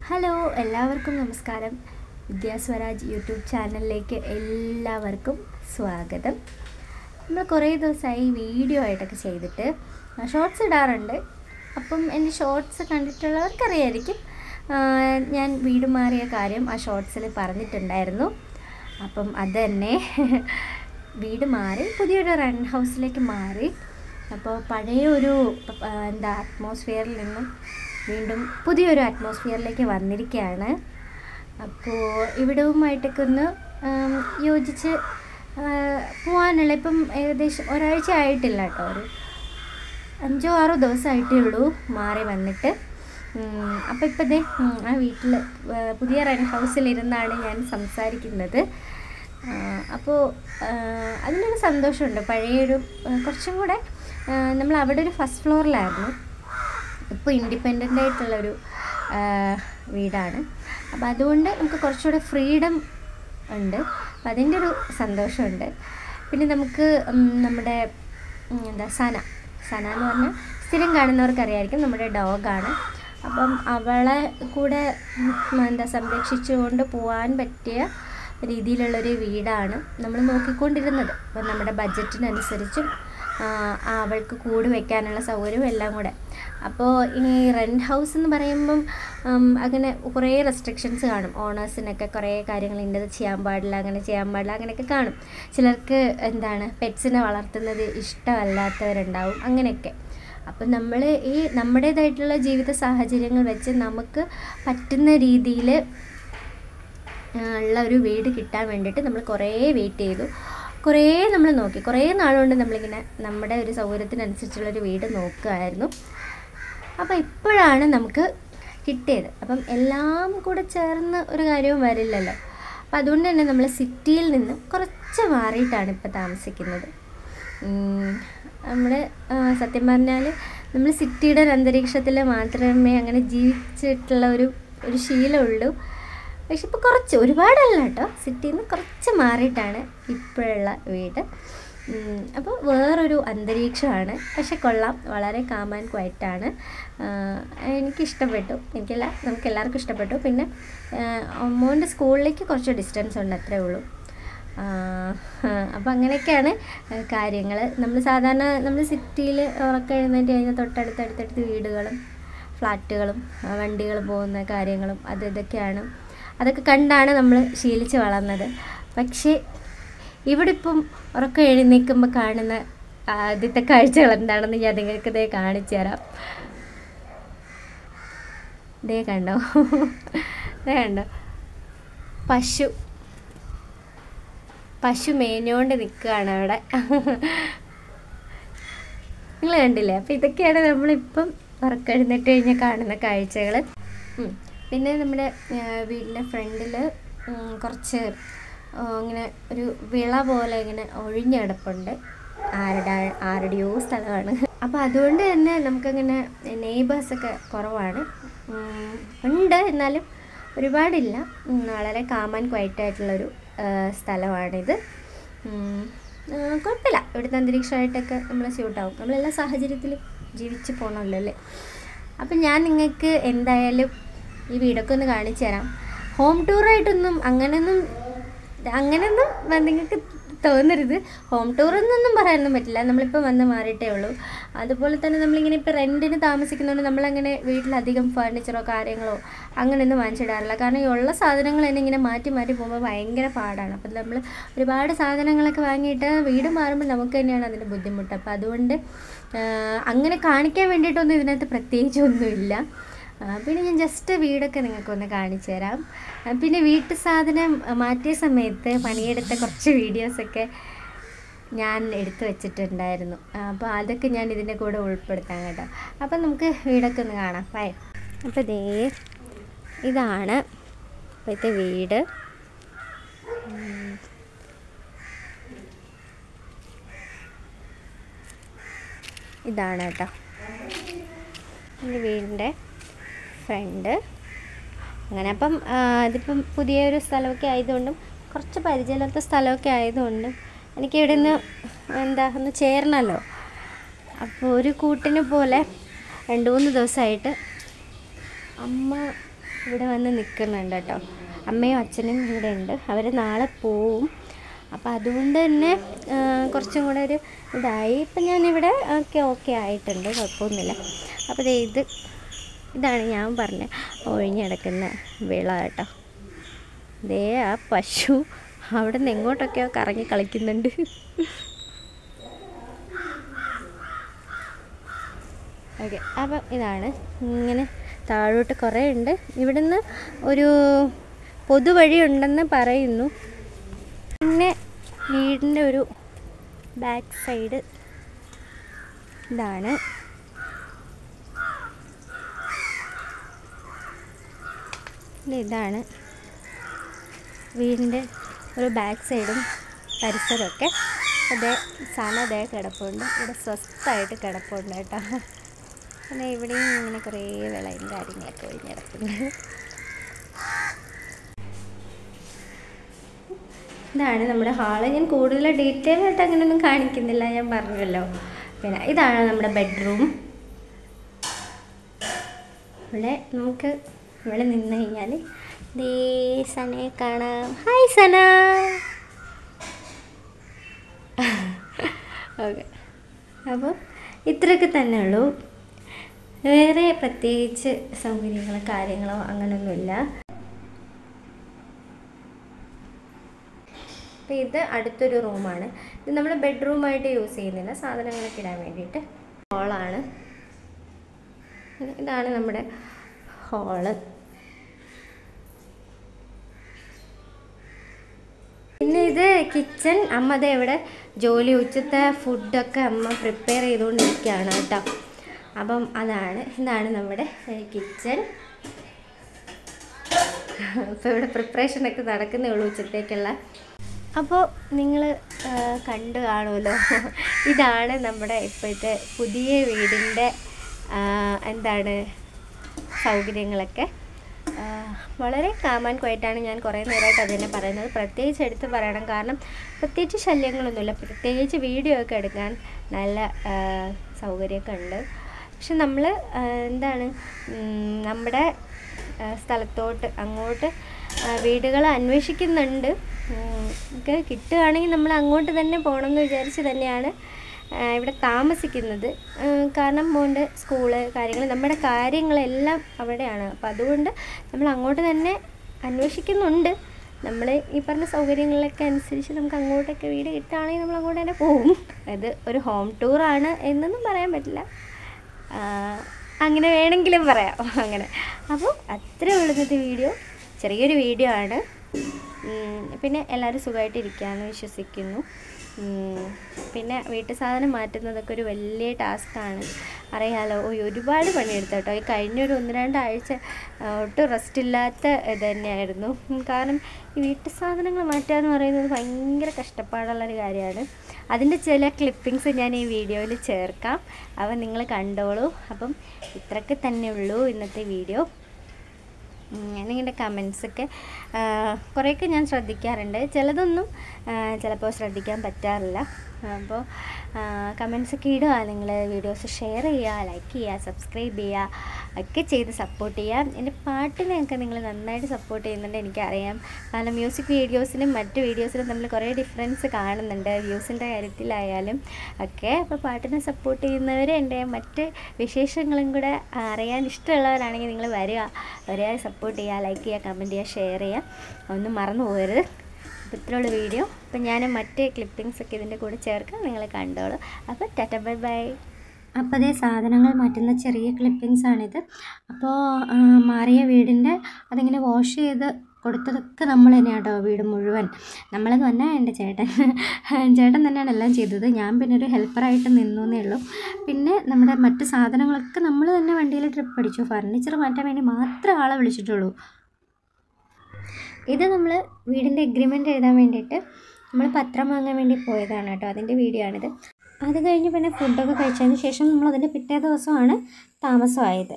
Hello എല്ലാവർക്കും നമസ്കാരം. വിദ്യാസ്വരാജ് YouTube ചാനലിലേക്ക് എല്ലാവർക്കും സ്വാഗതം. നമ്മൾ കുറേ ദിവസമായി വീഡിയോ ആയിട്ടൊക്കെ ചെയ്തിട്ട് ഷോർട്സ് ഇടാറുണ്ട്. അപ്പം എൻ്റെ ഷോർട്സ് കണ്ടിട്ടുള്ളവർക്കറിയായിരിക്കും ഞാൻ വീട് മാറിയ കാര്യം ആ ഷോർട്സിൽ പറഞ്ഞിട്ടുണ്ടായിരുന്നു. അപ്പം അത് തന്നെ വീട് മാറി പുതിയൊരു റെൻ്റ് ഹൗസിലേക്ക് മാറി. അപ്പോൾ പഴയ ഒരു അറ്റ്മോസ്ഫിയറിൽ നിന്നും വീണ്ടും പുതിയൊരു അറ്റ്മോസ്ഫിയറിലേക്ക് വന്നിരിക്കുകയാണ്. അപ്പോൾ ഇവിടവുമായിട്ടൊക്കെ ഒന്ന് യോജിച്ച് പോകാനുള്ള ഇപ്പം ഏകദേശം ഒരാഴ്ച ആയിട്ടില്ല കേട്ടോ, ഒരു 5-6 ദിവസമായിട്ടേ ഉള്ളൂ മാറി വന്നിട്ട്. അപ്പോൾ ഇപ്പം ദേ ആ വീട്ടിൽ പുതിയ റെൻ്റ് ഹൗസിലിരുന്നാണ് ഞാൻ സംസാരിക്കുന്നത്. അപ്പോൾ അതിനൊരു സന്തോഷമുണ്ട്. പഴയൊരു കുറച്ചും കൂടെ നമ്മൾ അവിടെ ഒരു ഫസ്റ്റ് ഫ്ലോറിലായിരുന്നു, ഇപ്പോൾ ഇൻഡിപെൻഡൻ്റ് ആയിട്ടുള്ളൊരു വീടാണ്. അപ്പോൾ അതുകൊണ്ട് നമുക്ക് കുറച്ചുകൂടെ ഫ്രീഡം ഉണ്ട്. അപ്പം അതിൻ്റെ ഒരു സന്തോഷമുണ്ട്. പിന്നെ നമുക്ക് നമ്മുടെ സന എന്ന് പറഞ്ഞാൽ സ്ഥിരം കാണുന്നവർക്കറിയായിരിക്കും, നമ്മുടെ ഡോഗാണ്. അപ്പം അവളെ കൂടെ സംരക്ഷിച്ചുകൊണ്ട് പോകാൻ പറ്റിയ രീതിയിലുള്ളൊരു വീടാണ് നമ്മൾ നോക്കിക്കൊണ്ടിരുന്നത്. അപ്പം നമ്മുടെ ബഡ്ജറ്റിനനുസരിച്ചും അവൾക്ക് കൂട് വയ്ക്കാനുള്ള സൗകര്യവും എല്ലാം കൂടെ. അപ്പോൾ ഈ റെൻ്റ് ഹൗസ് എന്ന് പറയുമ്പം അങ്ങനെ കുറേ റെസ്ട്രിക്ഷൻസ് കാണും. ഓണേഴ്സിനൊക്കെ കുറേ കാര്യങ്ങൾ ഇന്നത് ചെയ്യാൻ പാടില്ല, അങ്ങനെ ചെയ്യാൻ പാടില്ല, അങ്ങനെയൊക്കെ കാണും. ചിലർക്ക് പെറ്റ്സിനെ വളർത്തുന്നത് ഇഷ്ടമല്ലാത്തവരുണ്ടാവും, അങ്ങനെയൊക്കെ. അപ്പം നമ്മൾ ഈ നമ്മുടേതായിട്ടുള്ള ജീവിത സാഹചര്യങ്ങൾ വെച്ച് നമുക്ക് പറ്റുന്ന രീതിയിൽ ഉള്ള ഒരു വീട് കിട്ടാൻ വേണ്ടിയിട്ട് നമ്മൾ കുറേ വെയിറ്റ് ചെയ്തു, കുറേ നമ്മൾ നോക്കി. കുറേ നാളുകൊണ്ട് നമ്മളിങ്ങനെ നമ്മുടെ ഒരു സൗകര്യത്തിനനുസരിച്ചുള്ളൊരു വീട് നോക്കുകയായിരുന്നു. അപ്പോൾ ഇപ്പോഴാണ് നമുക്ക് കിട്ടിയത്. അപ്പം എല്ലാം കൂടെ ചേർന്ന് ഒരു കാര്യവും വരില്ലല്ലോ. അപ്പം അതുകൊണ്ട് തന്നെ നമ്മൾ സിറ്റിയിൽ നിന്ന് കുറച്ച് മാറിയിട്ടാണ് ഇപ്പോൾ താമസിക്കുന്നത്. നമ്മൾ സത്യം പറഞ്ഞാൽ നമ്മൾ സിറ്റിയുടെ ഒരു അന്തരീക്ഷത്തിൽ മാത്രമേ അങ്ങനെ ജീവിച്ചിട്ടുള്ള ഒരു ശീലമുള്ളൂ. പക്ഷെ ഇപ്പോൾ കുറച്ച്, ഒരുപാടല്ല കേട്ടോ, സിറ്റിയിൽ നിന്ന് കുറച്ച് മാറിയിട്ടാണ് ഇപ്പോഴുള്ള വീട്. അപ്പോൾ വേറൊരു അന്തരീക്ഷമാണ്, പക്ഷെ കൊള്ളാം, വളരെ കാം ആൻഡ് ക്വയറ്റാണ്. എനിക്കിഷ്ടപ്പെട്ടു, നമുക്കെല്ലാവർക്കും ഇഷ്ടപ്പെട്ടു. പിന്നെ മോൻ്റെ സ്കൂളിലേക്ക് കുറച്ച് ഡിസ്റ്റൻസ് ഉണ്ട്, അത്രേ ഉള്ളൂ. അപ്പോൾ അങ്ങനെയൊക്കെയാണ് കാര്യങ്ങൾ. നമ്മൾ സിറ്റിയിൽ ഉറക്കം എഴുന്നേറ്റ് കഴിഞ്ഞാൽ തൊട്ടടുത്തടുത്തടുത്ത് വീടുകളും ഫ്ലാറ്റുകളും വണ്ടികൾ പോകുന്ന കാര്യങ്ങളും ഇതൊക്കെയാണ്. അതൊക്കെ കണ്ടാണ് നമ്മൾ ശീലിച്ച് വളർന്നത്. പക്ഷേ ഇവിടെ ഇപ്പം ഉറക്കം എഴുന്നേൽക്കുമ്പോൾ കാണുന്ന ആദ്യത്തെ കാഴ്ചകൾ എന്താണെന്ന് ഞാൻ നിങ്ങൾക്ക് ഇതേ കാണിച്ചു തരാം. ഇതേ കണ്ടോ, പശു മേഞ്ഞോണ്ട് നിൽക്കുകയാണ് അവിടെ, നിങ്ങൾ കണ്ടില്ലേ? അപ്പോൾ ഇതൊക്കെയാണ് നമ്മളിപ്പം ഉറക്കം എഴുന്നേറ്റ് കഴിഞ്ഞാൽ കാണുന്ന കാഴ്ചകൾ. പിന്നെ നമ്മുടെ വീടിൻ്റെ ഫ്രണ്ടിൽ കുറച്ച് ഇങ്ങനെ ഒരു വിള പോലെ ഇങ്ങനെ ഒഴിഞ്ഞ് കിടപ്പുണ്ട്, ആരുടെയോ സ്ഥലമാണ്. അപ്പോൾ അതുകൊണ്ട് തന്നെ നമുക്കങ്ങനെ നെയ്ബേഴ്സൊക്കെ കുറവാണ്, ഉണ്ട്, എന്നാലും ഒരുപാടില്ല. വളരെ കാം ആൻഡ് ക്വയറ്റായിട്ടുള്ളൊരു സ്ഥലമാണിത്. കുഴപ്പമില്ല, ഇവിടുത്തെ അന്തരീക്ഷമായിട്ടൊക്കെ നമ്മൾ സ്യൂട്ടാവും. നമ്മളെല്ലാ സാഹചര്യത്തിലും ജീവിച്ച് പോകണമല്ലോ അല്ലേ. അപ്പം ഞാൻ നിങ്ങൾക്ക് എന്തായാലും ഈ വീടൊക്കെ ഒന്ന് കാണിച്ചു തരാം. ഹോം ടൂറായിട്ടൊന്നും അങ്ങനെയൊന്നും നിങ്ങൾക്ക് തോന്നരുത്. ഹോം ടൂറെന്നൊന്നും പറയാനൊന്നും പറ്റില്ല, നമ്മളിപ്പോൾ വന്ന് മാറിയിട്ടേ ഉള്ളൂ. അതുപോലെ തന്നെ നമ്മളിങ്ങനെ ഇപ്പോൾ റെൻറ്റിന് താമസിക്കുന്നതുകൊണ്ട് നമ്മളങ്ങനെ വീട്ടിലധികം ഫർണിച്ചറോ കാര്യങ്ങളോ അങ്ങനെയൊന്നും വാങ്ങിച്ചിടാറില്ല. കാരണം ഈ ഉള്ള സാധനങ്ങൾ തന്നെ ഇങ്ങനെ മാറ്റി പോകുമ്പോൾ ഭയങ്കര പാടാണ്. അപ്പം നമ്മൾ ഒരുപാട് സാധനങ്ങളൊക്കെ വാങ്ങിയിട്ട് വീട് മാറുമ്പോൾ നമുക്ക് തന്നെയാണ് അതിൻ്റെ ബുദ്ധിമുട്ട്. അപ്പോൾ അതുകൊണ്ട് അങ്ങനെ കാണിക്കാൻ വേണ്ടിയിട്ടൊന്നും ഇതിനകത്ത് പ്രത്യേകിച്ചൊന്നുമില്ല. പിന്നെ ഞാൻ ജസ്റ്റ് വീടൊക്കെ നിങ്ങൾക്കൊന്ന് കാണിച്ചു തരാം. പിന്നെ വീട്ടു സാധനം മാറ്റിയ സമയത്ത് പണിയെടുത്ത കുറച്ച് വീഡിയോസൊക്കെ ഞാൻ എടുത്തു വച്ചിട്ടുണ്ടായിരുന്നു. അപ്പോൾ അതൊക്കെ ഞാൻ ഇതിൻ്റെ കൂടെ ഉൾപ്പെടുത്താം കേട്ടോ. അപ്പം നമുക്ക് വീടൊക്കെ ഒന്ന് കാണാം. അപ്പോൾ ഇതാണ് ഇപ്പോഴത്തെ വീട്. ഇതാണ് കേട്ടോ എൻ്റെ വീടിൻ്റെ ഫ്രണ്ട്. അങ്ങനെ അപ്പം ഇതിപ്പം പുതിയൊരു സ്ഥലമൊക്കെ ആയതുകൊണ്ടും കുറച്ച് പരിചയമില്ലാത്ത സ്ഥലമൊക്കെ ആയതുകൊണ്ടും എനിക്കിവിടെ നിന്ന് ഒന്ന് ചേരണമല്ലോ. അപ്പോൾ ഒരു കൂട്ടിന് പോലെ 2-3 ദിവസമായിട്ട് അമ്മ ഇവിടെ വന്ന് നിൽക്കുന്നുണ്ട് കേട്ടോ. അമ്മയും അച്ഛനും ഇവിടെ ഉണ്ട്. അവർ നാളെ പോവും. അപ്പോൾ അതുകൊണ്ട് തന്നെ കുറച്ചും കൂടെ ഒരു ഇതായി. ഇപ്പം ഞാനിവിടെ ഓക്കെ ആയിട്ടുണ്ട്, കുഴപ്പമൊന്നുമില്ല. അപ്പോൾ ഇതാണ് ഞാൻ പറഞ്ഞ ഒഴിഞ്ഞിടക്കുന്ന വിള കേട്ടോ. ദേ ആ പശു അവിടെ നിന്ന് എങ്ങോട്ടൊക്കെയോ കറങ്ങി കളിക്കുന്നുണ്ട്. ഓക്കെ, അപ്പം ഇതാണ് ഇങ്ങനെ താഴോട്ട് കുറേ ഉണ്ട്. ഇവിടുന്ന് ഒരു പൊതുവഴി ഉണ്ടെന്ന് പറയുന്നു. പിന്നെ വീടിൻ്റെ ഒരു ബാക്ക് സൈഡ് ഇതാണ്. ഇതാണ് വീടിൻ്റെ ഒരു ബാക്ക് സൈഡും പരിസരമൊക്കെ. അതേ സനതേ കിടപ്പുണ്ട്. ഇവിടെ സ്വസ്ഥമായിട്ട് കിടപ്പുണ്ട് കേട്ടോ. പിന്നെ ഇവിടെയും ഇങ്ങനെ കുറേ വിളയും കാര്യങ്ങളൊക്കെ ഒഴിഞ്ഞ് കിടപ്പുണ്ട്. ഇതാണ് നമ്മുടെ ഹാള്. ഞാൻ കൂടുതൽ ഡീറ്റെയിൽ ആയിട്ട് അങ്ങനെയൊന്നും കാണിക്കുന്നില്ല, ഞാൻ പറഞ്ഞല്ലോ. പിന്നെ ഇതാണ് നമ്മുടെ ബെഡ്റൂം. ഇവിടെ നമുക്ക് ഇവിടെ നിന്ന് കഴിഞ്ഞാൽ ദേ സനയെ കാണാം. ഹായ് സന. ഓക്കെ, അപ്പോൾ ഇത്രയൊക്കെ തന്നെ ഉള്ളൂ. വേറെ പ്രത്യേകിച്ച് സൗകര്യങ്ങളോ കാര്യങ്ങളോ അങ്ങനെയൊന്നുമില്ല. അപ്പോൾ ഇത് അടുത്തൊരു റൂമാണ്. ഇത് നമ്മൾ ബെഡ്റൂമായിട്ട് യൂസ് ചെയ്യുന്നില്ല, സാധനങ്ങളൊക്കെ ഇടാൻ വേണ്ടിയിട്ട്. ഹോളാണ്. ഇതാണ് നമ്മുടെ ഹോള്. പിന്നെ ഇത് കിച്ചൺ. അമ്മ ദേ ഇവിടെ ജോലി, ഉച്ചത്തെ ഫുഡൊക്കെ അമ്മ പ്രിപ്പയർ ചെയ്തുകൊണ്ടിരിക്കുകയാണ് കേട്ടോ. അപ്പം ഇതാണ് നമ്മുടെ കിച്ചൺ. അപ്പോൾ ഇവിടെ പ്രിപ്പറേഷനൊക്കെ നടക്കുന്നേ ഉള്ളൂ ഉച്ചത്തേക്കുള്ള. അപ്പോൾ നിങ്ങൾ കണ്ടു കാണുമല്ലോ, ഇതാണ് നമ്മുടെ ഇപ്പോഴത്തെ പുതിയ വീടിൻ്റെ സൗകര്യങ്ങളൊക്കെ. വളരെ കാം ആൻഡ് ക്വയറ്റാണ്. ഞാൻ കുറേ നേരമായിട്ട് അത് തന്നെ പറയുന്നത്. പ്രത്യേകിച്ച് എടുത്ത് പറയണം, കാരണം പ്രത്യേകിച്ച് ശല്യങ്ങളൊന്നുമില്ല. പ്രത്യേകിച്ച് വീഡിയോ ഒക്കെ എടുക്കാൻ നല്ല സൗകര്യമൊക്കെ ഉണ്ട്. പക്ഷെ നമ്മൾ നമ്മുടെ സ്ഥലത്തോട്ട് അങ്ങോട്ട് വീടുകൾ അന്വേഷിക്കുന്നുണ്ട്. കിട്ടുകയാണെങ്കിൽ നമ്മൾ അങ്ങോട്ട് തന്നെ പോകണമെന്ന് വിചാരിച്ച് തന്നെയാണ് ഇവിടെ താമസിക്കുന്നത്. കാരണം മോൻ്റെ സ്കൂള് കാര്യങ്ങൾ, നമ്മുടെ കാര്യങ്ങളെല്ലാം അവിടെയാണ്. അപ്പോൾ അതുകൊണ്ട് നമ്മൾ അങ്ങോട്ട് തന്നെ അന്വേഷിക്കുന്നുണ്ട്. നമ്മൾ ഈ പറഞ്ഞ സൗകര്യങ്ങളിലൊക്കെ അനുസരിച്ച് നമുക്ക് അങ്ങോട്ടൊക്കെ വീട് കിട്ടുകയാണെങ്കിൽ നമ്മൾ അങ്ങോട്ട് തന്നെ പോകും. അത് ഒരു ഹോം ടൂറാണ് എന്നൊന്നും പറയാൻ പറ്റില്ല, അങ്ങനെ വേണമെങ്കിലും പറയാം. അങ്ങനെ അപ്പോൾ അത്രേ ഉള്ളൂ ഇന്നത്തെ വീഡിയോ. ചെറിയൊരു വീഡിയോ ആണ്. പിന്നെ എല്ലാവരും സുഖമായിട്ടിരിക്കുകയെന്ന് വിശ്വസിക്കുന്നു. പിന്നെ വീട്ടു സാധനം മാറ്റുന്നതൊക്കെ ഒരു വലിയ ടാസ്ക്കാണ്, അറിയാലോ. ഒരുപാട് പണിയെടുത്തു കേട്ടോ. ഈ കഴിഞ്ഞൊരു 1-2 ആഴ്ച ഒട്ടും റെസ്റ്റ് ഇല്ലാത്ത ഇത് തന്നെയായിരുന്നു. കാരണം ഈ വീട്ടു സാധനങ്ങൾ മാറ്റുക എന്ന് പറയുന്നത് ഭയങ്കര കഷ്ടപ്പാടുള്ളൊരു കാര്യമാണ്. അതിൻ്റെ ചില ക്ലിപ്പിങ്സ് ഞാൻ ഈ വീഡിയോയിൽ ചേർക്കാം, അവ നിങ്ങൾ കണ്ടോളൂ. അപ്പം ഇത്രയൊക്കെ തന്നെ ഉള്ളൂ ഇന്നത്തെ വീഡിയോ. നിങ്ങളുടെ കമൻസൊക്കെ കുറേയൊക്കെ ഞാൻ ശ്രദ്ധിക്കാറുണ്ട്, ചിലതൊന്നും ചിലപ്പോൾ ശ്രദ്ധിക്കാൻ പറ്റാറില്ല. അപ്പോൾ കമൻസൊക്കെ ഇടുക, നിങ്ങൾ വീഡിയോസ് ഷെയർ ചെയ്യുക, ലൈക്ക് ചെയ്യുക, സബ്സ്ക്രൈബ് ചെയ്യുക ഒക്കെ ചെയ്ത് സപ്പോർട്ട് ചെയ്യുക. എൻ്റെ പാട്ടിനെയൊക്കെ നിങ്ങൾ നന്നായിട്ട് സപ്പോർട്ട് ചെയ്യുന്നുണ്ട്, എനിക്കറിയാം. കാരണം മ്യൂസിക് വീഡിയോസിനും മറ്റ് വീഡിയോസിനും തമ്മിൽ കുറേ ഡിഫറൻസ് കാണുന്നുണ്ട്, വ്യൂസിൻ്റെ കാര്യത്തിലായാലും ഒക്കെ. അപ്പോൾ പാട്ടിനെ സപ്പോർട്ട് ചെയ്യുന്നവർ എൻ്റെ മറ്റ് വിശേഷങ്ങളും കൂടെ അറിയാൻ ഇഷ്ടമുള്ളവരാണെങ്കിൽ നിങ്ങൾ വരിക, സപ്പോർട്ട് ചെയ്യുക, ലൈക്ക് ചെയ്യുക, കമൻറ്റ് ചെയ്യുക, ഷെയർ ചെയ്യുക, ഒന്നും മറന്നു പോകരുത്. അപ്പോൾ ഇത്രയുള്ള വീഡിയോ. അപ്പോൾ ഞാൻ മറ്റേ ക്ലിപ്പിങ്സൊക്കെ ഇതിൻ്റെ കൂടെ ചേർക്കാം, നിങ്ങൾ കണ്ടോളൂ. അപ്പോൾ ടാറ്റ, ബൈ ബൈ. അപ്പോൾ അതേ സാധനങ്ങൾ മാറ്റുന്ന ചെറിയ ക്ലിപ്പിങ്സാണിത്. അപ്പോൾ മാറിയ വീടിൻ്റെ അതിങ്ങനെ വാഷ് ചെയ്ത് കൊടുത്തതൊക്കെ നമ്മൾ തന്നെയാണ് കേട്ടോ. വീട് മുഴുവൻ നമ്മളെന്ന് പറഞ്ഞാൽ എൻ്റെ ചേട്ടൻ തന്നെയാണ് എല്ലാം ചെയ്തത്. ഞാൻ പിന്നെ ഒരു ഹെൽപ്പറായിട്ട് നിന്നേ ഉള്ളൂ. പിന്നെ നമ്മുടെ മറ്റ് സാധനങ്ങളൊക്കെ നമ്മൾ തന്നെ വണ്ടിയിൽ ട്രിപ്പ് അടിച്ചു. ഫർണിച്ചർ മാറ്റാൻ വേണ്ടി മാത്രമേ ആളെ വിളിച്ചിട്ടുള്ളൂ. ഇത് നമ്മൾ വീടിൻ്റെ എഗ്രിമെൻ്റ് എഴുതാൻ വേണ്ടിയിട്ട് നമ്മൾ പത്രം വാങ്ങാൻ വേണ്ടി പോയതാണ് കേട്ടോ. അതിൻ്റെ വീഡിയോ ആണിത്. അത് കഴിഞ്ഞ് പിന്നെ ഫുഡൊക്കെ കഴിച്ചതിന് ശേഷം നമ്മൾ അതിൻ്റെ പിറ്റേ ദിവസമാണ് താമസമായത്.